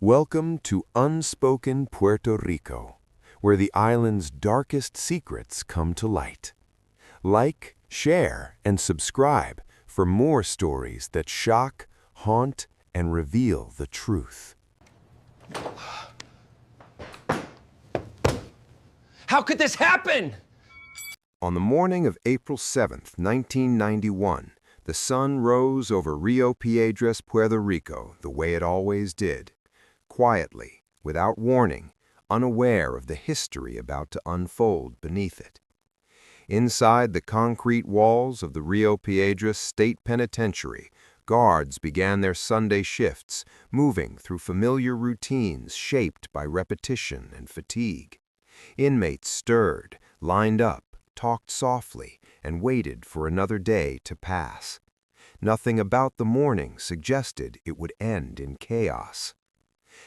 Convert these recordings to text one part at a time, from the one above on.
Welcome to unspoken Puerto Rico, where the island's darkest secrets come to light. Like, share, and subscribe for more stories that shock, haunt, and reveal the truth. How could this happen? On the morning of April 7th, 1991, the sun rose over Rio Piedras, Puerto Rico, the way it always did. Quietly, without warning, unaware of the history about to unfold beneath it. Inside the concrete walls of the Rio Piedras State Penitentiary, guards began their Sunday shifts, moving through familiar routines shaped by repetition and fatigue. Inmates stirred, lined up, talked softly, and waited for another day to pass. Nothing about the morning suggested it would end in chaos.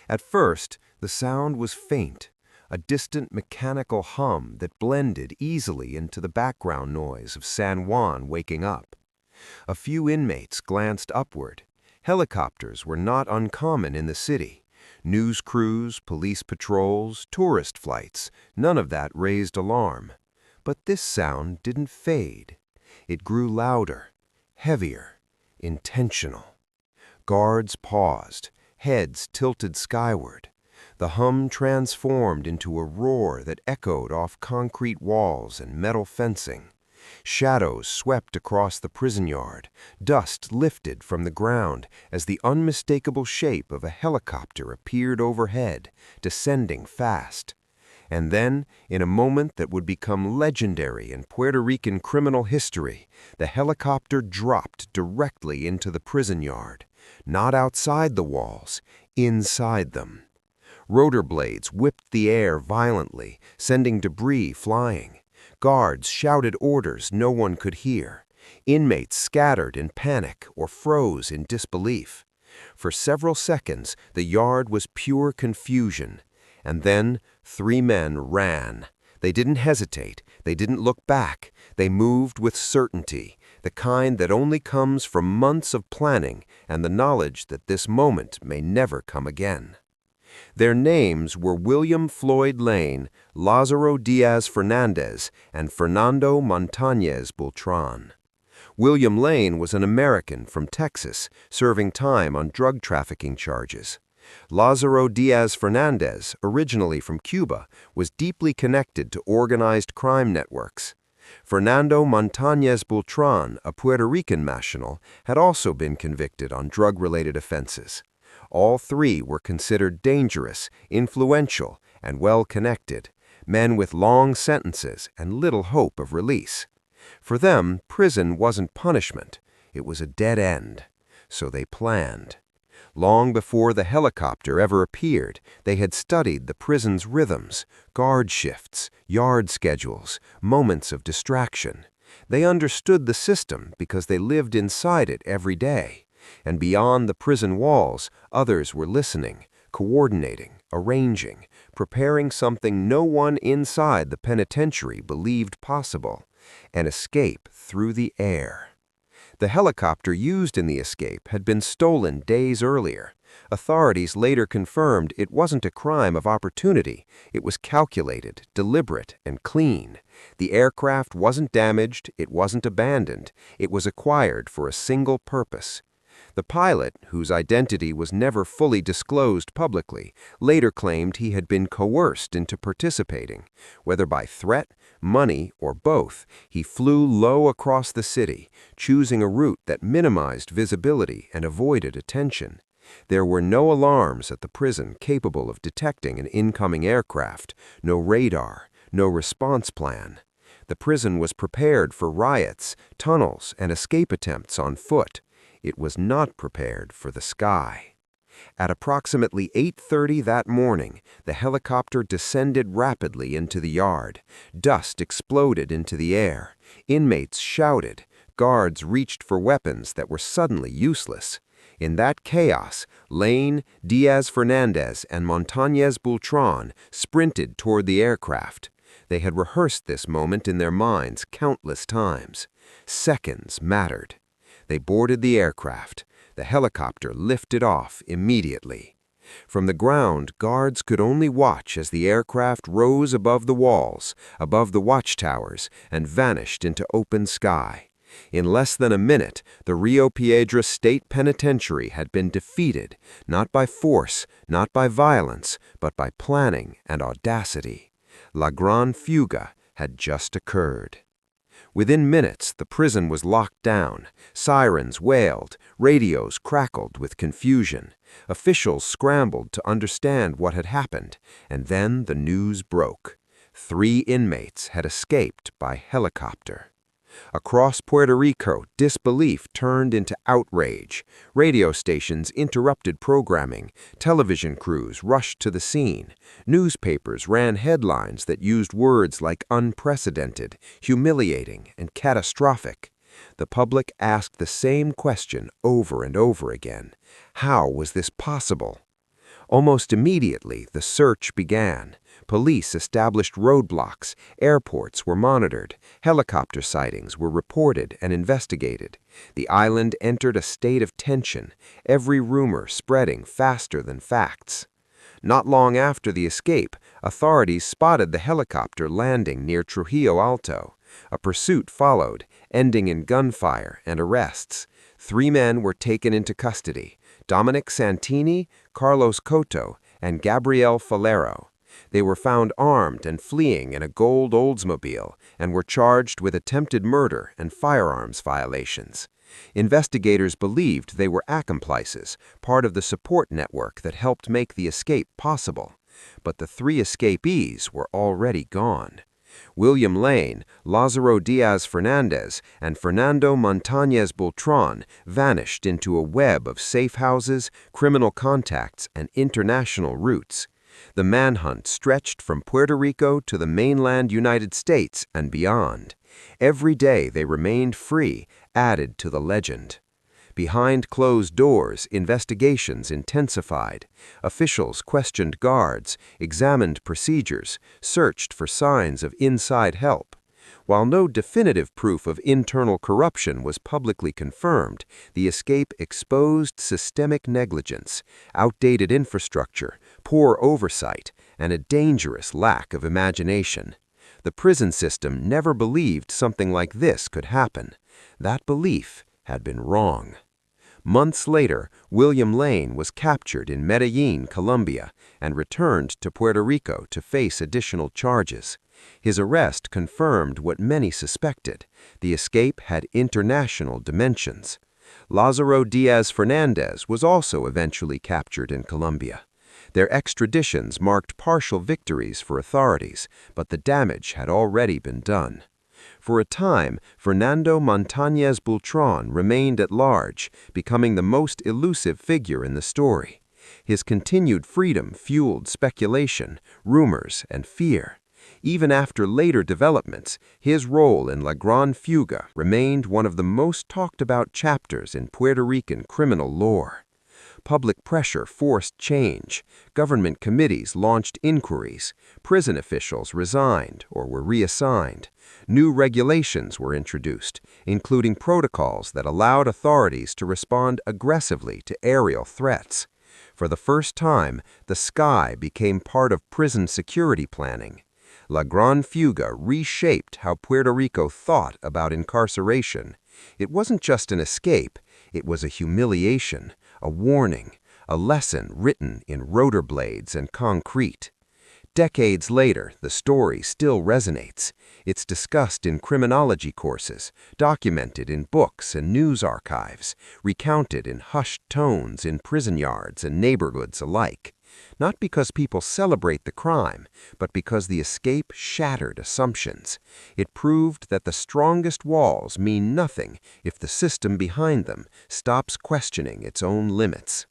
At first, the sound was faint, a distant mechanical hum that blended easily into the background noise of San Juan waking up. A few inmates glanced upward. Helicopters were not uncommon in the city. News crews, police patrols, tourist flights, none of that raised alarm. But this sound didn't fade. It grew louder, heavier, intentional. Guards paused, heads tilted skyward. The hum transformed into a roar that echoed off concrete walls and metal fencing. Shadows swept across the prison yard, dust lifted from the ground as the unmistakable shape of a helicopter appeared overhead, descending fast. And then, in a moment that would become legendary in Puerto Rican criminal history, the helicopter dropped directly into the prison yard, not outside the walls, inside them. Rotor blades whipped the air violently, sending debris flying. Guards shouted orders no one could hear. Inmates scattered in panic or froze in disbelief. For several seconds, the yard was pure confusion. And then, 3 men ran. They didn't hesitate. They didn't look back. They moved with certainty, the kind that only comes from months of planning and the knowledge that this moment may never come again. Their names were William Floyd Lane, Lazaro Díaz Fernández, and Fernando Montañez Bultrón. William Lane was an American from Texas, serving time on drug trafficking charges. Lazaro Díaz Fernández, originally from Cuba, was deeply connected to organized crime networks. Fernando Montañez Bultrón, a Puerto Rican national, had also been convicted on drug-related offenses. All 3 were considered dangerous, influential, and well-connected, men with long sentences and little hope of release. For them, prison wasn't punishment, it was a dead end. So they planned. Long before the helicopter ever appeared, they had studied the prison's rhythms, guard shifts, yard schedules, moments of distraction. They understood the system because they lived inside it every day. And beyond the prison walls, others were listening, coordinating, arranging, preparing something no one inside the penitentiary believed possible: an escape through the air. The helicopter used in the escape had been stolen days earlier. Authorities later confirmed it wasn't a crime of opportunity. It was calculated, deliberate, and clean. The aircraft wasn't damaged, it wasn't abandoned. It was acquired for a single purpose. The pilot, whose identity was never fully disclosed publicly, later claimed he had been coerced into participating. Whether by threat, money, or both, he flew low across the city, choosing a route that minimized visibility and avoided attention. There were no alarms at the prison capable of detecting an incoming aircraft, no radar, no response plan. The prison was prepared for riots, tunnels, and escape attempts on foot. It was not prepared for the sky. At approximately 8:30 that morning, the helicopter descended rapidly into the yard. Dust exploded into the air. Inmates shouted. Guards reached for weapons that were suddenly useless. In that chaos, Lane, Díaz Fernández, and Montañez Bultrón sprinted toward the aircraft. They had rehearsed this moment in their minds countless times. Seconds mattered. They boarded the aircraft. The helicopter lifted off immediately. From the ground, guards could only watch as the aircraft rose above the walls, above the watchtowers, and vanished into open sky. In less than a minute, the Rio Piedras State Penitentiary had been defeated, not by force, not by violence, but by planning and audacity. La Gran Fuga had just occurred. Within minutes, the prison was locked down. Sirens wailed, radios crackled with confusion. Officials scrambled to understand what had happened, and then the news broke. 3 inmates had escaped by helicopter. Across Puerto Rico, disbelief turned into outrage. Radio stations interrupted programming. Television crews rushed to the scene. Newspapers ran headlines that used words like unprecedented, humiliating, and catastrophic. The public asked the same question over and over again. How was this possible? Almost immediately, the search began. Police established roadblocks, airports were monitored, helicopter sightings were reported and investigated. The island entered a state of tension, every rumor spreading faster than facts. Not long after the escape, authorities spotted the helicopter landing near Trujillo Alto. A pursuit followed, ending in gunfire and arrests. 3 men were taken into custody: Dominic Santini, Carlos Coto, and Gabriel Falero. They were found armed and fleeing in a gold Oldsmobile and were charged with attempted murder and firearms violations. Investigators believed they were accomplices, part of the support network that helped make the escape possible. But the 3 escapees were already gone. William Lane, Lazaro Díaz Fernández, and Fernando Montañez Bultrón vanished into a web of safe houses, criminal contacts, and international routes. The manhunt stretched from Puerto Rico to the mainland United States and beyond. Every day they remained free, added to the legend. Behind closed doors, investigations intensified. Officials questioned guards, examined procedures, searched for signs of inside help. While no definitive proof of internal corruption was publicly confirmed, the escape exposed systemic negligence, outdated infrastructure, poor oversight, and a dangerous lack of imagination. The prison system never believed something like this could happen. That belief had been wrong. Months later, William Lane was captured in Medellin, Colombia, and returned to Puerto Rico to face additional charges. His arrest confirmed what many suspected: the escape had international dimensions. Lazaro Díaz Fernández was also eventually captured in Colombia. Their extraditions marked partial victories for authorities, but the damage had already been done. For a time, Fernando Montañez Bultrón remained at large, becoming the most elusive figure in the story. His continued freedom fueled speculation, rumors, and fear. Even after later developments, his role in La Gran Fuga remained one of the most talked-about chapters in Puerto Rican criminal lore. Public pressure forced change. Government committees launched inquiries. Prison officials resigned or were reassigned. New regulations were introduced, including protocols that allowed authorities to respond aggressively to aerial threats. For the first time, the sky became part of prison security planning. La Gran Fuga reshaped how Puerto Rico thought about incarceration. It wasn't just an escape, it was a humiliation, a warning, a lesson written in rotor blades and concrete. Decades later, the story still resonates. It's discussed in criminology courses, documented in books and news archives, recounted in hushed tones in prison yards and neighborhoods alike. Not because people celebrate the crime, but because the escape shattered assumptions. It proved that the strongest walls mean nothing if the system behind them stops questioning its own limits.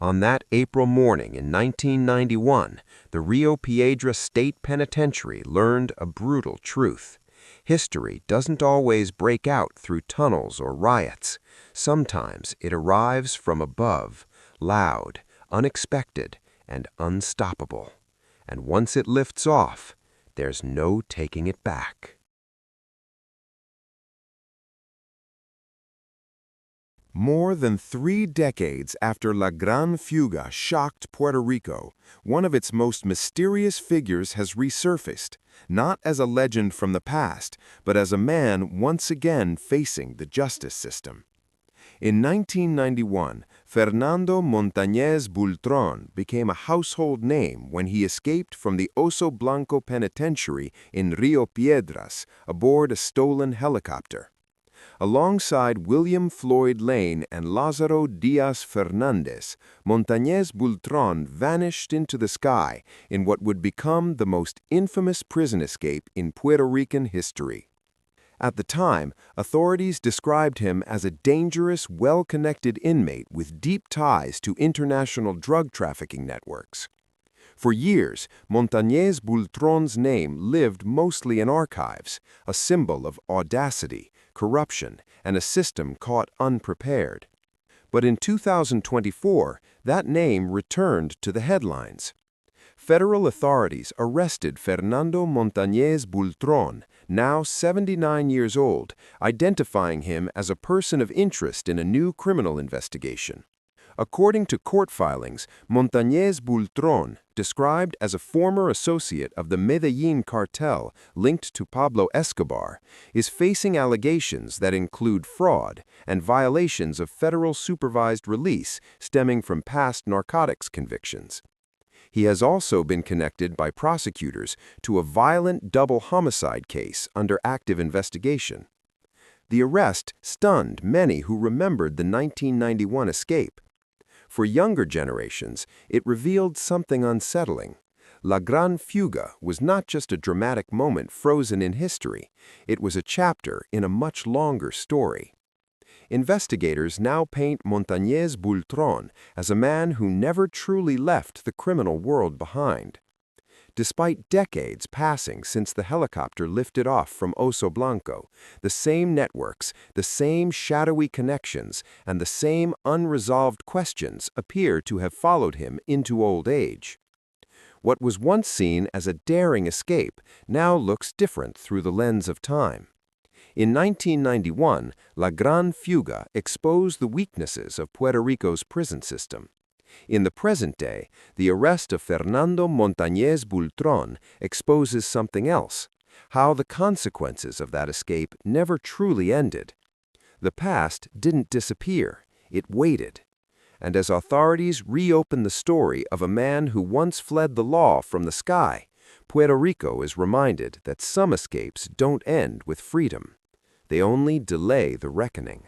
On that April morning in 1991, the Rio Piedras State Penitentiary learned a brutal truth. History doesn't always break out through tunnels or riots. Sometimes it arrives from above, loud, unexpected, and unstoppable. And once it lifts off, there's no taking it back. More than 3 decades after La Gran Fuga shocked Puerto Rico, one of its most mysterious figures has resurfaced, not as a legend from the past, but as a man once again facing the justice system. In 1991, Fernando Montañez Bultrón became a household name when he escaped from the Oso Blanco penitentiary in Río Piedras aboard a stolen helicopter. Alongside William Floyd Lane and Lazaro Díaz Fernández, Montañez Bultrón vanished into the sky in what would become the most infamous prison escape in Puerto Rican history. At the time, authorities described him as a dangerous, well-connected inmate with deep ties to international drug trafficking networks. For years, Montañez Bultrón's name lived mostly in archives, a symbol of audacity, corruption, and a system caught unprepared. But in 2024, that name returned to the headlines. Federal authorities arrested Fernando Montañez Bultrón, now 79 years old, identifying him as a person of interest in a new criminal investigation. According to court filings, Montañez Bultrón, described as a former associate of the Medellín cartel linked to Pablo Escobar, is facing allegations that include fraud and violations of federal supervised release stemming from past narcotics convictions. He has also been connected by prosecutors to a violent double homicide case under active investigation. The arrest stunned many who remembered the 1991 escape. For younger generations, it revealed something unsettling. La Gran Fuga was not just a dramatic moment frozen in history, it was a chapter in a much longer story. Investigators now paint Montañez Bultrón as a man who never truly left the criminal world behind. Despite decades passing since the helicopter lifted off from Oso Blanco, the same networks, the same shadowy connections, and the same unresolved questions appear to have followed him into old age. What was once seen as a daring escape now looks different through the lens of time. In 1991, La Gran Fuga exposed the weaknesses of Puerto Rico's prison system. In the present day, the arrest of Fernando Montañez Bultrón exposes something else, how the consequences of that escape never truly ended. The past didn't disappear, it waited. And as authorities reopen the story of a man who once fled the law from the sky, Puerto Rico is reminded that some escapes don't end with freedom. They only delay the reckoning.